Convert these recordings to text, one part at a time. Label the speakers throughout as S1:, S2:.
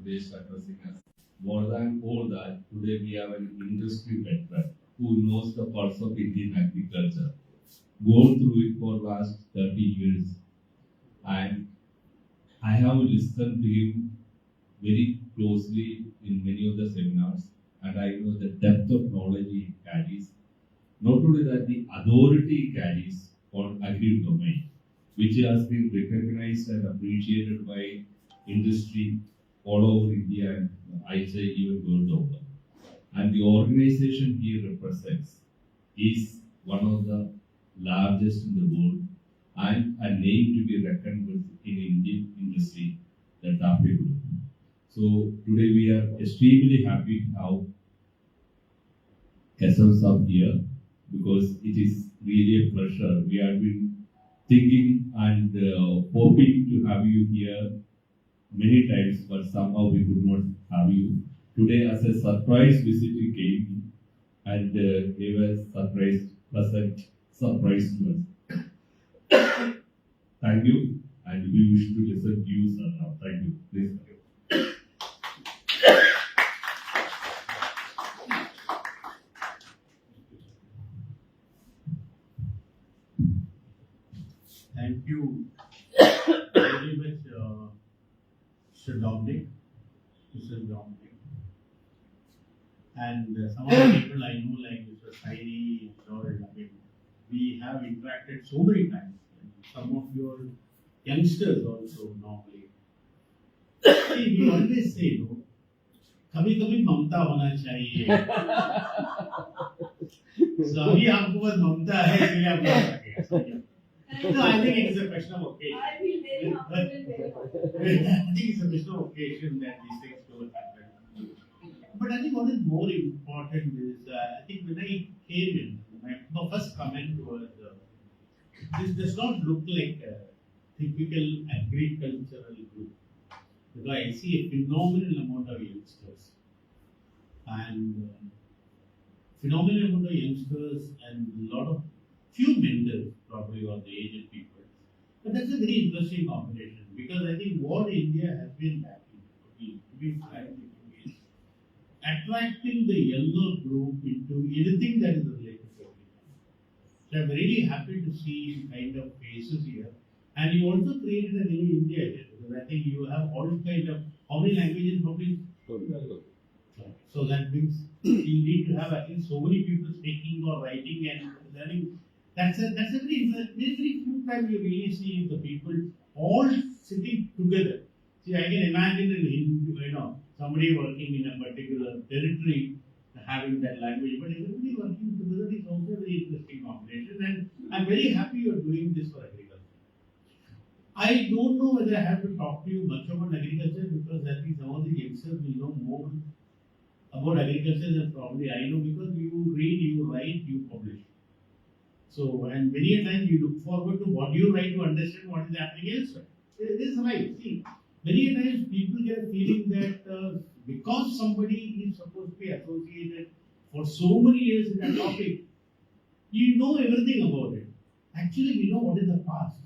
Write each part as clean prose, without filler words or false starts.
S1: today's addressing us. More than all that, today we have an industry veteran who knows the pulse of Indian agriculture, gone through it for last 30 years, and I have listened to him very closely in many of the seminars, and I know the depth of knowledge he carries. Not only that, the authority he carries on agri domain, which has been recognized and appreciated by industry all over India and I say even world over. And the organization he represents is one of the largest in the world and a name to be reckoned with in Indian industry, the TAFE'S Group. So today we are extremely happy to have KESAVAN up here because it is really a pleasure. We have been thinking and hoping to have you here many times, but somehow we could not have you. Today, as a surprise visit, you came and gave a pleasant surprise to us. Thank you, and we wish to listen to you, sir. Now, thank you. Please.
S2: Thank you very much, Mr. Dominic. And some of the people I know, like Mr. Saini, we have interacted so many times. Some of your youngsters also normally. See, we always say, no, कभी कभी ममता होना चाहिए. So अभी आपको बस ममता है इसलिए आप बोल सके. No, I think it is a question of occasion.
S3: I feel very humble and very honored.
S2: I think it's a question of occasion that these things don't happen. But I think what is more important is, I think when I came in, my first comment was, this does not look like a typical agricultural group. Because I see a phenomenal amount of youngsters. And phenomenal amount of youngsters and a lot of few mentors probably or the aged people. But that's a very interesting combination because I think what India has been lacking, to be frank, is attracting the younger group into anything that is related to agriculture. So I'm really happy to see kind of faces here. And you also created a new India here because I think you have all kind of, how many languages probably? So that means you need to have at least so many people speaking or writing and learning. That's a very few times you really see the people all sitting together. See, I can imagine somebody working in a particular territory having that language, but everybody working together is also a very interesting combination. And I'm very happy you're doing this for agriculture. I don't know whether I have to talk to you much about agriculture because I think some of the youngsters will know more about agriculture than probably I know because you read, you write, you publish. So, and many a times you look forward to what you write to understand what is happening elsewhere. It is right. See, many a times people get a feeling that because somebody is supposed to be associated for so many years in a topic, you know everything about it. Actually, you know what is the past.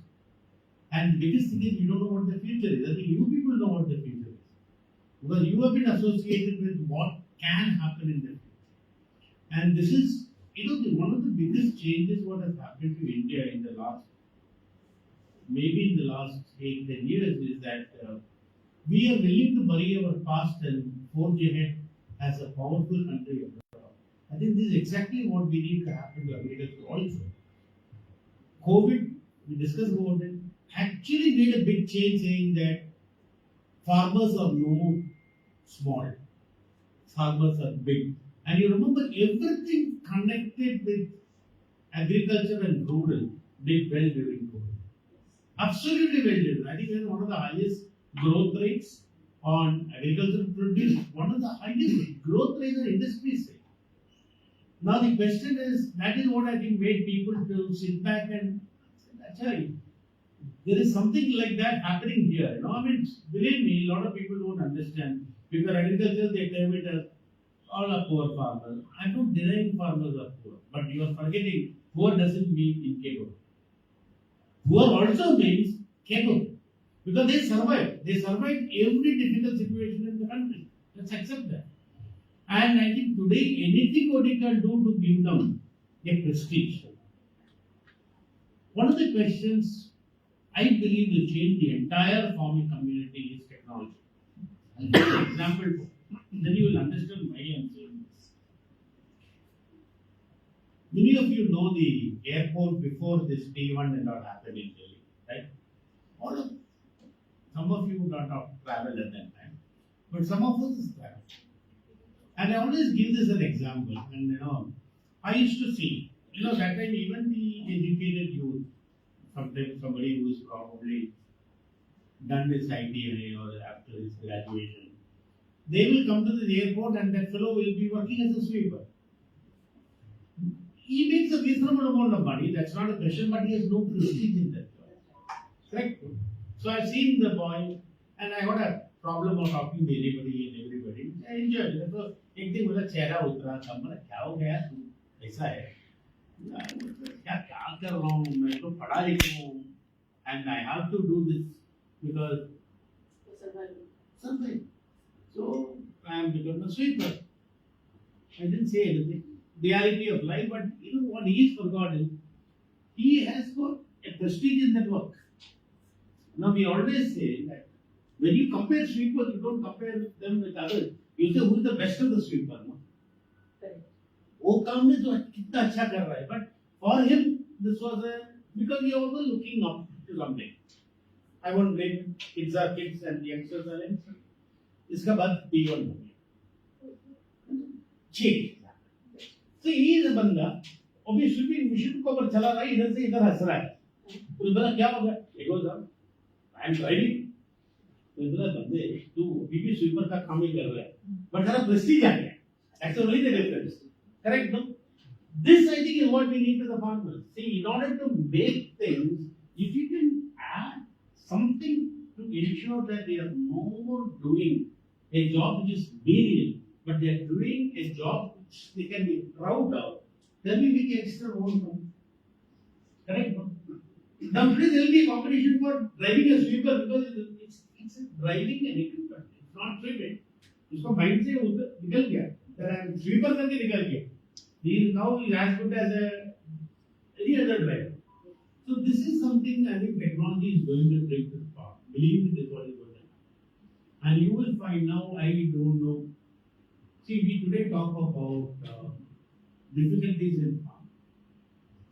S2: And the biggest thing is you don't know what the future is. I think you people know what the future is. Because you have been associated with what can happen in the future. And this is, one of the biggest changes what has happened to India in the last, maybe in the last 8-10 years is that we are willing to bury our past and forge ahead as a powerful country. I think this is exactly what we need to happen to agriculture also. COVID, we discussed about it, actually made a big change saying that farmers are no small, farmers are big. And you remember everything connected with agriculture and rural did well during COVID. Absolutely well did. I think we had one of the highest growth rates on agricultural produce, one of the highest growth rates in industry side. Now the question is, that is what I think made people to sit back and say, there is something like that happening here. I mean, believe me, a lot of people don't understand. Because agriculture, they term it as all are poor farmers. I'm not denying farmers are poor, but you are forgetting poor doesn't mean incapable. Poor also means capable. Because they survived. They survived every difficult situation in the country. Let's accept that. And I think today anything what you can do to give them a prestige. One of the questions I believe will change the entire farming community is technology. I'll give an example. Then you will understand why I am saying this. Many of you know the airport before this T1 and all happened in Delhi, right? Some of you not have traveled at that time, but some of us traveled. And I always give this an example. And I used to see, that time even the educated youth, sometimes somebody who is probably done his ITI or after his graduation, they will come to the airport and that fellow will be working as a sweeper. He makes a reasonable amount of money, that's not a question, but he has no prestige in that job. Correct? So I've seen the boy, and I got a problem of talking to anybody and everybody. I enjoyed it. So, एक दिन बोला चेहरा उतरा था, मैंने क्या हो गया तू ऐसा है? क्या कर रहा हूँ? मैं तो पढ़ा लिखा हूँ, and I have to do this because survive. So I am become a sweeper. I didn't say anything. Reality of life, but what he's forgotten, he has got a prestige in that work. Now we always say that when you compare sweepers, you don't compare them with others. You say who is the best of the sweeper, no? वो काम में तो कितना अच्छा कर रहा है, but for him this was because he was looking up to something. I won't blame kids are kids and youngsters are youngsters. इसका बाद P1 हो गया. Change. So he is a बंदा, obviously machine को अगर चला रहा है इधर से इधर हंस रहा है. तो बोला क्या हो गया? He goes up. I am driving. तो बोला बंदे तू बीबी स्वीपर का काम ही कर रहा है, but तेरा prestige आ गया. That's only the difference. Correct, no? This I think is what we need to the farmers. See, in order to make things, if you can add something to ensure that they are no more doing a job which is menial, but they are doing a job which they can be proud of, then we make extra own come. Correct, no? Now today there will be a competition for driving a sweeper because it's driving an equipment. It's not sweeping. उसको mind से निकल गया, sweeper करके निकल गया. He is now as good as any other driver. So this is something I think technology is going to bring to the farm. Believe me, this is what is going to happen. And you will find now, I don't know. See, we today talk about difficulties in farm.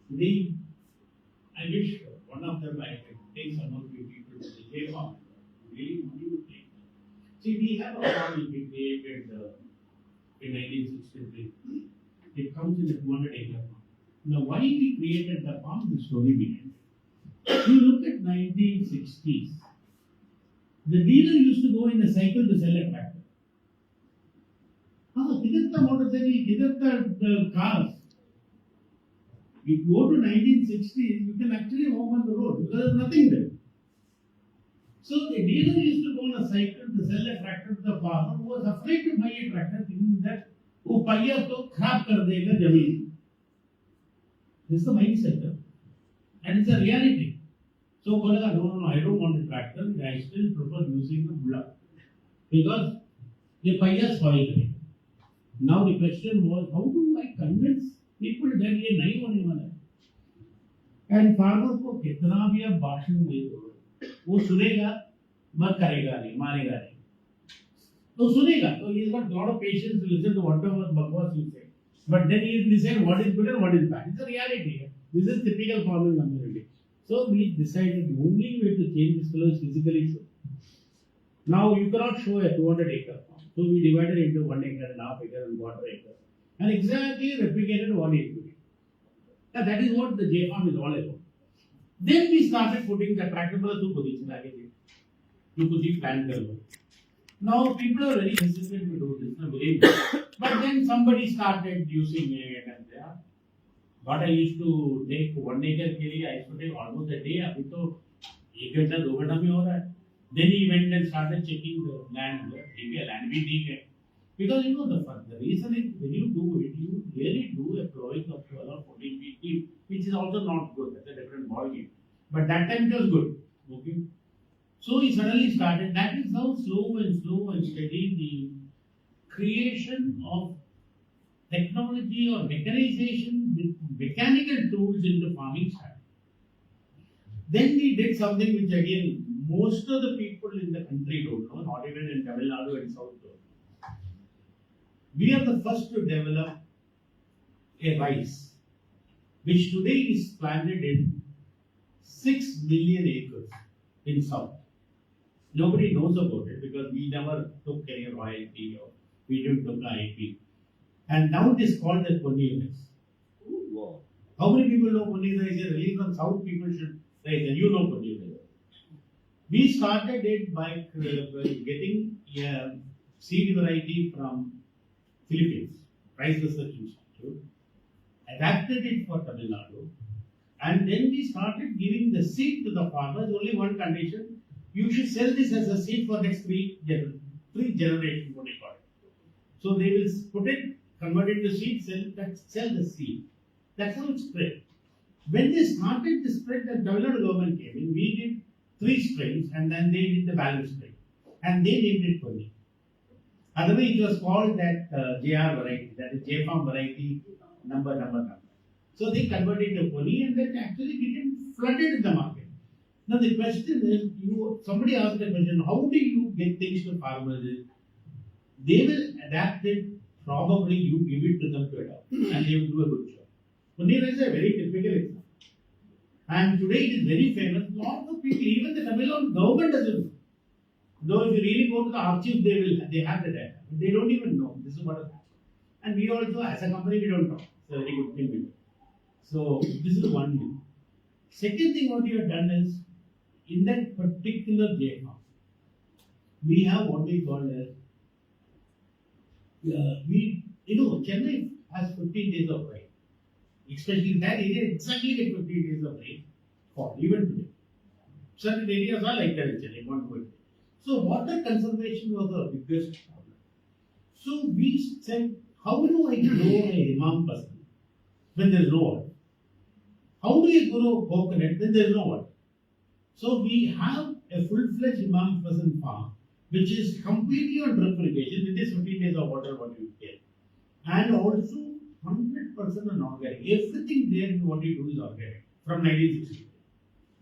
S2: Today, I wish one of them I can take some of you people to the J farm. Really want you to take. See, we have a farm which we created in 1963. It comes in a 200-acre farm. Now, why we created the farm? The story behind it. You look at 1960s. The dealer used to go in a cycle to sell a tractor. Kidat the motorcycle, kidat the cars. If you go to 1960s, you can actually walk on the road because there's nothing there. So the dealer used to go on a cycle to sell a tractor to the farmer who was afraid to buy a tractor, thinking that वो पहिया तो खराब कर देगा जमीन. This is the mindset, and it's a reality. So बोलेगा no, I don't want a tractor. I still prefer using the bullock because ये पहिया spoil करेगा. Now the question was, how do I convince people that ये नहीं होने वाला है? And farmer को कितना भी आप भाषण दे दो, वो सुनेगा, मत करेगा नहीं, मारेगा नहीं. तो सुनेगा, so he's got a lot of patience to listen to whatever bakwas you say. But then he will decide what is good and what is bad. It's a reality. This is typical farming community. So we decided the only way to change this fellow is physically show. Now you cannot show a 200-acre farm. So we divided it into 1 acre, and half acre, and quarter acre, and exactly replicated what it could be. And that is what the J farm is all about. Then we started putting the tractor to position again. You could see plan curve. Now people are very hesitant to do this, but then somebody started using it, and what I used to take 1 acre के लिए I used to take almost a day. अभी तो 1 घंटा 2 घंटा में हो रहा है. Then he went and started checking the land. ठीक है, land भी ठीक है. Because the reason is when you do it, you really do a plowing of 12 or 14 feet deep, which is also not good. That's a different ballgame. But that time it was good. Okay. So he suddenly started. That is how slow and steady the creation of technology or mechanization with mechanical tools into farming started. Then we did something which again most of the people in the country don't know, not even in Tamil Nadu and South don't know. We are the first to develop a rice which today is planted in 6 million acres in South. Nobody knows about it because we never took any royalty or we didn't took IP. And now it is called the Ponni rice.
S4: Wow.
S2: How many people know Ponni rice? At least on South people should raise, and you know Ponni rice. We started it by getting a seed variety from Philippines, Rice Research Institute, adapted it for Tamil Nadu, and then we started giving the seed to the farmers. Only one condition: you should sell this as a seed for next three generations. What they call it. So they will put it, convert it to seed, sell the seed. That's how it spread. When they started to spread, the Tamil Nadu government came in. We did 3 strains, and then they did the balance strain, and they named it Ponni. Otherwise, it was called that JR variety, that is J farm variety number. So they converted to Ponni, and then actually became flooded in the market. Now the question is, somebody asked the question, how do you get things to farmers? They will adapt it. Probably you give it to them to adopt, and they will do a good job. Ponni rice is a very typical example. And today it is very famous. Lot of people, even the Tamil Nadu government doesn't know. Though if you really go to the archives, they have the data. But they don't even know this is what has happened. And we also, as a company, we don't know. It's a very good thing we do. So this is one thing. Second thing what we have done is, in that particular J farm, we have what we call as Chennai has 15 days of rain. Especially in that area, exactly get 15 days of rain fall, even today. Certain areas are like that in Chennai, not good. So water conservation was the biggest problem. So we said, how do I grow a imam person when there is no water? How do you grow coconut when there is no water? So we have a full-fledged imam person farm, which is completely on drip irrigation with this 15 days of water what you get. And also 100% on organic. Everything there what you do is organic from 1960.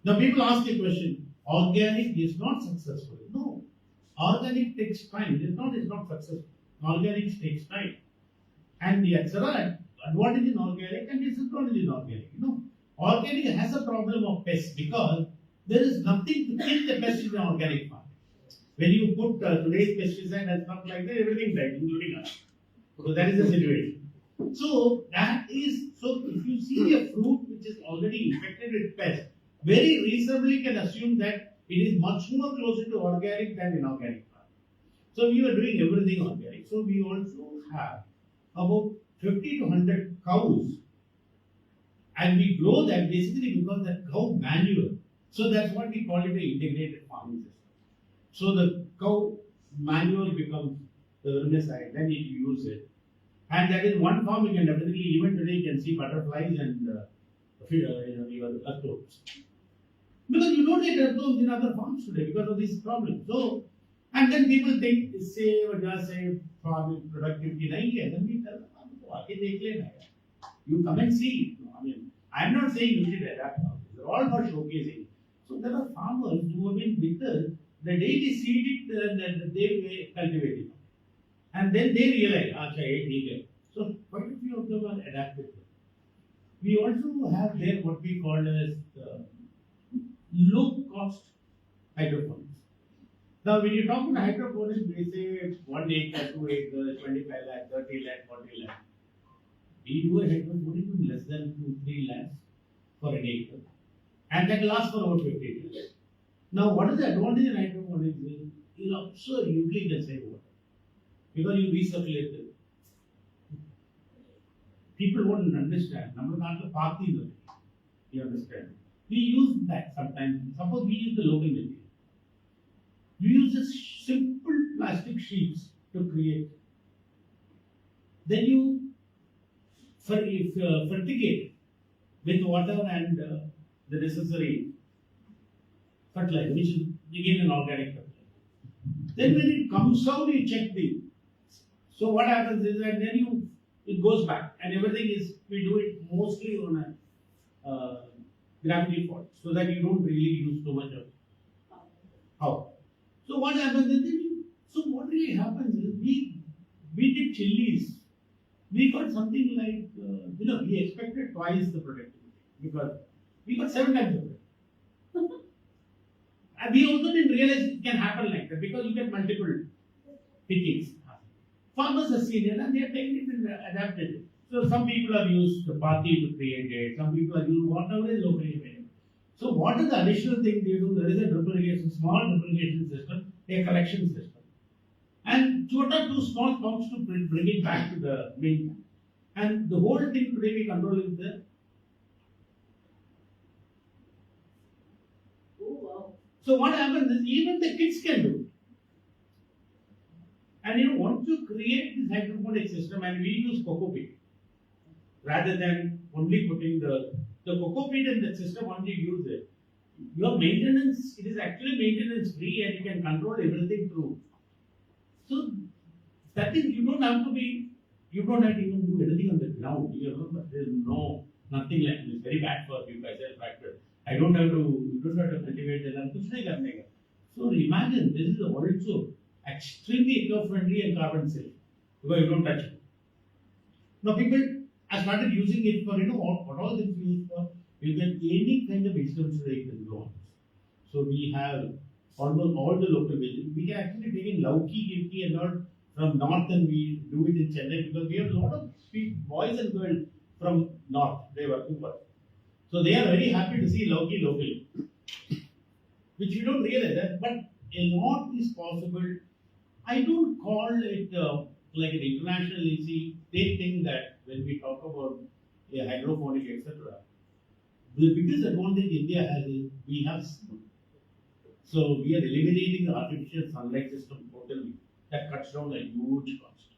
S2: Now people ask a question, organic is not successful. No. Organic takes time. It's not successful. Organic takes time. And the advantage in organic and disadvantage in organic. Organic has a problem of pests because there is nothing to kill the pest in the organic farm. When you put today's pesticide and stuff like that, everything dies, including us. So that is the situation. So if you see a fruit which is already infected with pests, very reasonably can assume that it is much more closer to organic than inorganic farm. So we were doing everything organic. So we also have about 50 to 100 cows, and we grow that basically because that cow manure. So that's what we call it the integrated farming system. So the cow manure becomes the herbicide, then you use it. And that is one farm you can definitely, even today you can see butterflies and your earthworms. Because you don't get earthworms in other farms today because of this problem. So, and then people think, say farming productivity nahi hai, then we tell them, you come and see. I'm not saying you should adapt now. They're all for showcasing. So there are farmers who have been with us, the day they seed it, they cultivate it. And then they realize, so quite a few of them are adapted. We also have there what we call as low cost hydroponics. Now when you talk about hydroponics, we say 1 acre, 2 acres, 25 lakh, 30 lakh, 40 lakh. We do a hydroponics with less than 2-3 lakhs for an acre. And that lasts for about 50 years. Now what is the advantage in hydroponics? You absolutely can save water. Because you recirculate it. People won't understand. You understand? We use that sometimes. Suppose we use the local material. We use just simple plastic sheets to create. Then you fertigate with water and the necessary fertilizer, which is again an organic fertilizer. Then when it comes out, you check the. So what happens is that then it goes back, and everything is, we do it mostly on a gravity fault, so that you don't really use too much of power. So what happens is so what really happens is we did chilies. We got something like we expected twice the productivity because we got 7 times the product. And we also didn't realize it can happen like that because you get multiple pickings. Farmers have seen it and they have taken it and adapted it. So some people have used the party to create it, some people have used whatever is locally available. So what is the additional thing they do? There is a drip irrigation, small drip irrigation system, a collection system. And two small pumps to bring it back to the main tank. And the whole thing today we control is the.
S3: Oh, wow.
S2: So what happens is even the kids can do it. And once you create this hydroponic system, and we use cocoa peat rather than only putting the cocoa peat in the system, once you use it, your maintenance, it is actually maintenance free and you can control everything through. So that is, you don't have to even do anything on the ground. There is nothing like this. Very bad for you guys. You don't have to cultivate the land. So imagine this is also extremely eco-friendly and carbon safe because you don't touch it. Now people have started using it for what all this used for. You get any kind of vegetables that you can grow on. So we have almost all the local vegetables. We can actually take in lauki, girki and all from north, and we do it in Chennai because we have a lot of boys and girls from north. They were super. So they are very happy to see lauki locally, which you don't realize that, but a lot is possible. I don't call it like an international easy. They think that when we talk about a hydroponic, etc., the biggest advantage India has is we have sun. So we are eliminating the artificial sunlight system totally. That cuts down a huge cost.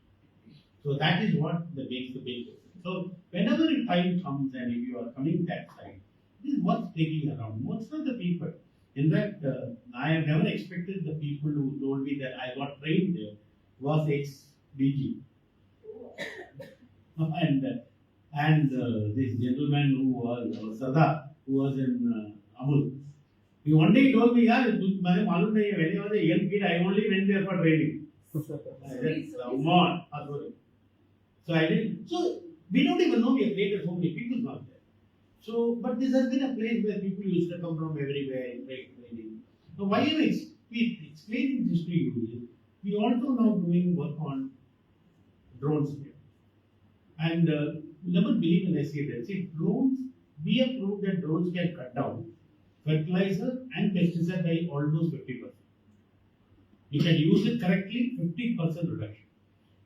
S2: So that is what makes the big difference. So whenever a time comes and if you are coming that side, this is what's taking around. Most of the people. In fact, I have never expected the people who told me that I got trained there was ex-DG. and this gentleman who was Sada, who was in Amul. He one day told me, "Yeah, when I was a young kid, I only went there for training." I said, "Come on." So I didn't. So we don't even know we have created so many people not there. So, but this has been a place where people used to come from everywhere and make training. So why am I explaining this to you? We also now doing work on drones here. And never believe when I say that. See, drones, we have proved that drones can cut down fertilizer and pesticide by almost 50%. You can use it correctly, 50% reduction.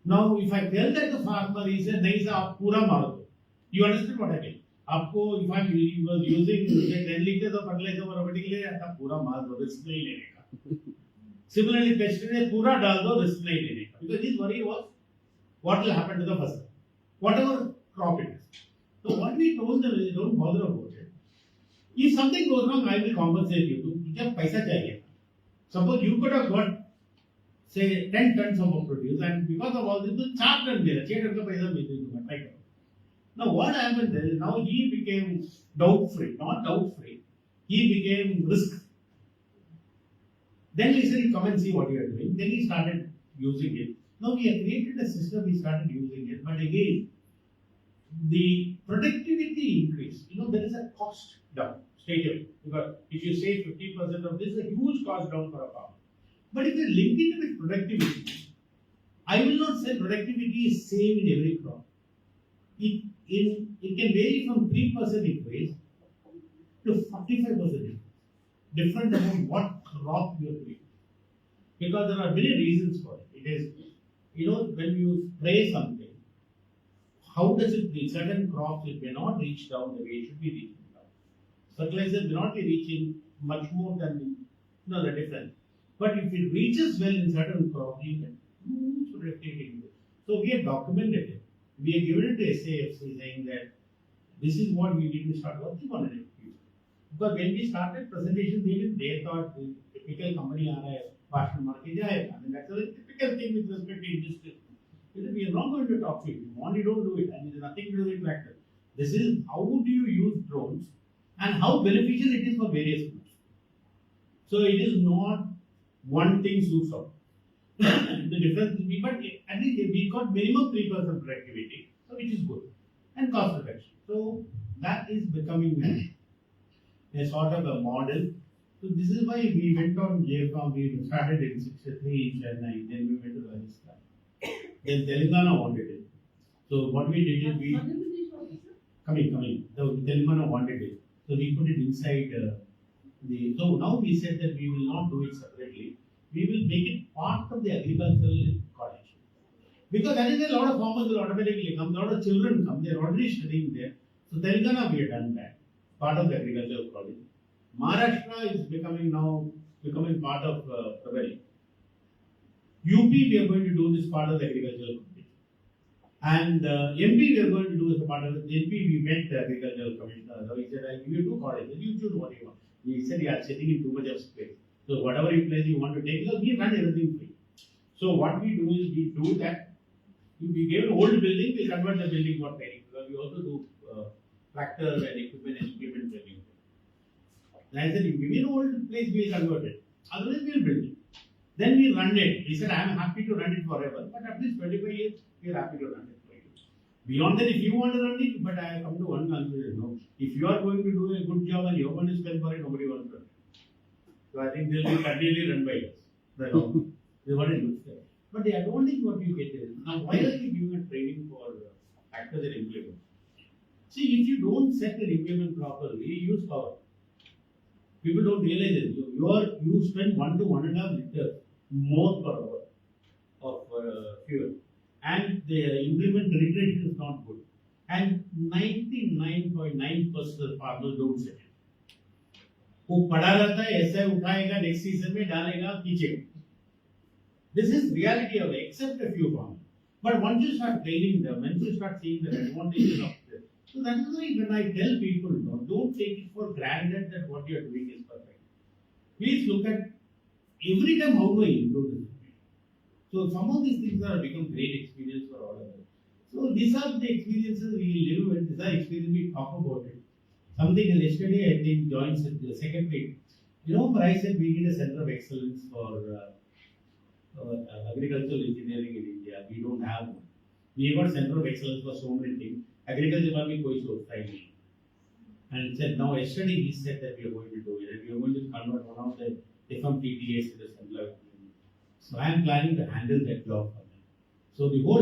S2: Now, if I tell that the farmer, he said, "Nahi sir, pura maro." You understand what I mean? If I was using 10 liters of fertilizer for a particular area, I pura maar do, risk nahi lene ka. Similarly, pesticide pura dal do, risk nahi lene ka. Because his worry was, what will happen to the fasal? Whatever crop it is. So what we told them is, don't bother about it. If something goes wrong, I will compensate you. Jab paisa chahiye. Suppose you could have got, say, 10 tons of produce, and because of all this, 4 tons dena, 6 tons ka paisa bhej dunga, try karo. Now what happened is, now he became doubt-free, not doubt-free. He became risk. Then he said, "Come and see what you are doing." Then he started using it. Now we have created a system, we started using it, but again, the productivity increase. There is a cost down, straight away. Because if you save 50% of this, is a huge cost down for a farmer. But if you link it with productivity, I will not say productivity is same in every crop. It can vary from 3% increase to 45% increase. Different about what crop you are doing. Because there are many reasons for it. It is, when you spray something, how does it reach? Certain crops, it may not reach down the way it should be reaching down. Fertilizer may not be reaching much more than the difference. But if it reaches well in certain crops, you can huge productivity. So we have documented it. We have given it to SAFC saying that this is what we need to start working on in the future. Because when we started presentation, they thought the typical company आ रहा है भाषण मार के जाएगा. I mean, that's a typical thing with respect to industry. We are not going to talk to you. If you want, you don't do it. And there's nothing to do with tractor. This is how do you use drones and how beneficial it is for various groups. So it is not one thing suits all. The difference will be, but at least we got minimum 3% productivity, so which is good, and cost reduction. So that is becoming a sort of a model. So this is why we went on JFAM. We started in 63 in Chennai, then we went to Rajasthan. Then Telangana wanted it. So what we did is we coming. So Telangana wanted it. So we put it inside the. So now we said that we will not do it separately. We will make it part of the agricultural college. Because that is a lot of farmers will automatically come, a lot of children come, they are already studying there. So Telangana we have done that, part of the agricultural college. Maharashtra is becoming part of Praveri. UP we are going to do this part of the agricultural college. And MP we are going to do as a part of the MP we met the agricultural commissioner. So he said, I'll give you 2 colleges, you choose what you want. He said, you are sitting in too much of space. So whatever place you want to take, because we run everything free. So what we do is we do that. If we give an old building, we convert the building for training. Because we also do tractor and equipment and implement training. And I said, if we give an old place, we will convert it. Otherwise, we will build it. Then we run it. He said, I am happy to run it forever. But at least 25 years, we are happy to run it for you. Beyond that, if you want to run it, but I have come to one conclusion. No. If you are going to do a good job and you are going to spend for it, nobody wants to run it. So I think they will be continually run by us. This is what it looks like. But the advantage what you get is, now why are we giving a training for actors and implement? See, if you don't set and implement properly, you use power. People don't realize it. You spend 1 to 1.5 liters more per hour of fuel. And the implement penetration is not good. And 99.9% of farmers don't set it. वो पढ़ा रहता है ऐसा उठाएगा next season में डालेगा खींचेगा. This is reality of it, except a few farmers. But once you start training them, once you start seeing the advantages of this, so that is why when I tell people, no, don't take it for granted that what you are doing is perfect. Please look at every time how do I improve this. So some of these things have become great experience for all of us. So these are the experiences we live with. These are experiences we talk about it. Something yesterday I think joined the second week. You know, I said we need a center of excellence for agricultural engineering in India. We don't have one. We got center of excellence for so many things. Agriculture में कोई सोचता ही नहीं. And said now yesterday he said that we are going to do it and we are going to convert one of the FMTTAs to the center. So I am planning to handle that job for them. So the whole